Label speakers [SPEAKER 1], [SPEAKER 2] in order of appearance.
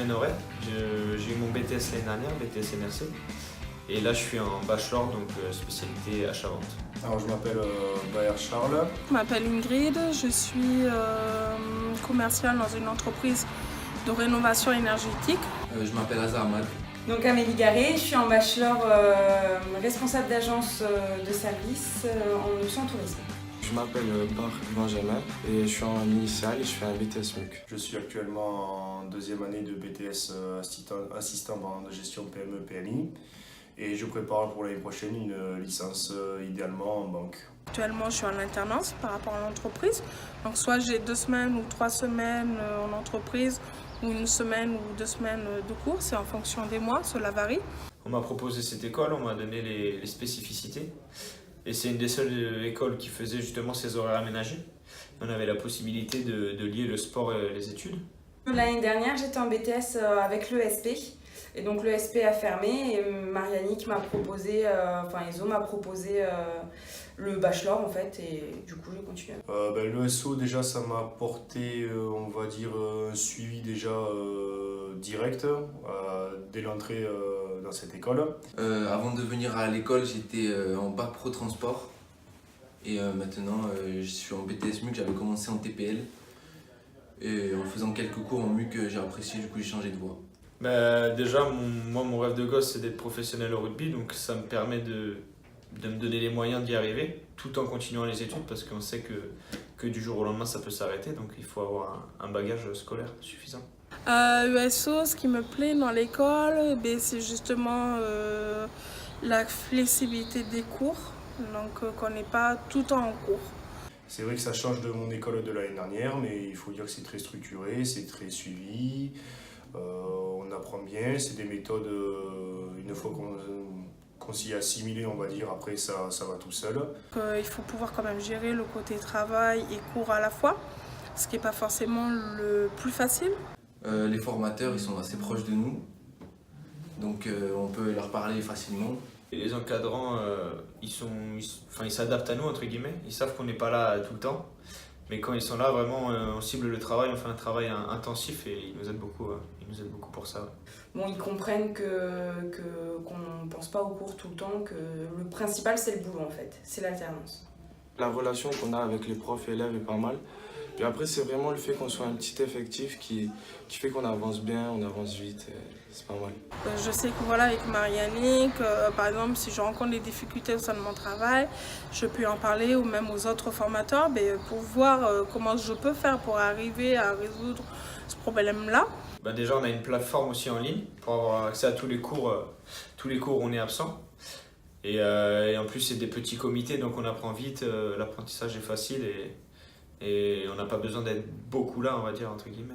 [SPEAKER 1] Ménorais. J'ai eu mon BTS l'année dernière, BTS NRC. Et là, je suis en bachelor, donc spécialité achat-vente.
[SPEAKER 2] Alors, je m'appelle Bayer Charles.
[SPEAKER 3] Je m'appelle Ingrid, je suis commerciale dans une entreprise de rénovation énergétique.
[SPEAKER 4] Je m'appelle Hazar Ahmad.
[SPEAKER 5] Donc Amélie Garé, je suis en bachelor responsable d'agence de service en option tourisme.
[SPEAKER 6] Je m'appelle Bar Benjamin et je suis en initiale et je fais un BTS MUC.
[SPEAKER 2] Je suis actuellement en deuxième année de BTS assistant de gestion PME PMI et je prépare pour l'année prochaine une licence idéalement en banque.
[SPEAKER 3] Actuellement, je suis en alternance par rapport à l'entreprise. Donc soit j'ai 2 semaines ou 3 semaines en entreprise ou 1 semaine ou 2 semaines de cours, c'est en fonction des mois, cela varie.
[SPEAKER 1] On m'a proposé cette école, on m'a donné les spécificités. Et c'est une des seules écoles qui faisait justement ces horaires aménagés. On avait la possibilité de lier le sport et les études.
[SPEAKER 5] L'année dernière, j'étais en BTS avec l'ESP. Et donc l'ESP a fermé et Marianique m'a proposé, Ezo m'a proposé le bachelor en fait. Et du coup, j'ai continué.
[SPEAKER 2] L'ESO déjà, ça m'a apporté, on va dire, un suivi déjà direct dès l'entrée dans cette école.
[SPEAKER 4] Avant de venir à l'école, j'étais en bac pro transport. Et maintenant, je suis en BTS MUC, j'avais commencé en TPL. Et en faisant quelques cours en MUC, j'ai apprécié, du coup j'ai changé de voie.
[SPEAKER 1] Déjà, mon rêve de gosse, c'est d'être professionnel au rugby. Donc ça me permet de me donner les moyens d'y arriver, tout en continuant les études, parce qu'on sait que du jour au lendemain, ça peut s'arrêter. Donc il faut avoir un bagage scolaire suffisant.
[SPEAKER 3] USO, ce qui me plaît dans l'école, c'est justement la flexibilité des cours, donc qu'on n'est pas tout le temps en cours.
[SPEAKER 2] C'est vrai que ça change de mon école de l'année dernière, mais il faut dire que c'est très structuré, c'est très suivi, on apprend bien, c'est des méthodes, une fois qu'on s'y est assimilé, on va dire, après ça va tout seul.
[SPEAKER 3] Il faut pouvoir quand même gérer le côté travail et cours à la fois, ce qui n'est pas forcément le plus facile.
[SPEAKER 4] Les formateurs, ils sont assez proches de nous, donc on peut leur parler facilement.
[SPEAKER 1] Et les encadrants, ils s'adaptent à nous, entre guillemets. Ils savent qu'on n'est pas là tout le temps. Mais quand ils sont là, vraiment, on cible le travail, on fait un travail intensif et ils nous aident beaucoup pour ça. Ouais.
[SPEAKER 5] Bon, ils comprennent qu'on ne pense pas au cours tout le temps, que le principal c'est le boulot en fait, c'est l'alternance.
[SPEAKER 6] La relation qu'on a avec les profs et élèves est pas mal. Puis après, c'est vraiment le fait qu'on soit un petit effectif qui fait qu'on avance bien, on avance vite, c'est pas mal.
[SPEAKER 3] Je sais que voilà, avec Marianique, par exemple, si je rencontre des difficultés au sein de mon travail, je peux en parler ou même aux autres formateurs pour voir comment je peux faire pour arriver à résoudre ce problème-là.
[SPEAKER 1] Déjà, on a une plateforme aussi en ligne pour avoir accès à tous les cours où on est absent. Et en plus, c'est des petits comités, donc on apprend vite, l'apprentissage est facile et on n'a pas besoin d'être beaucoup là, on va dire, entre guillemets.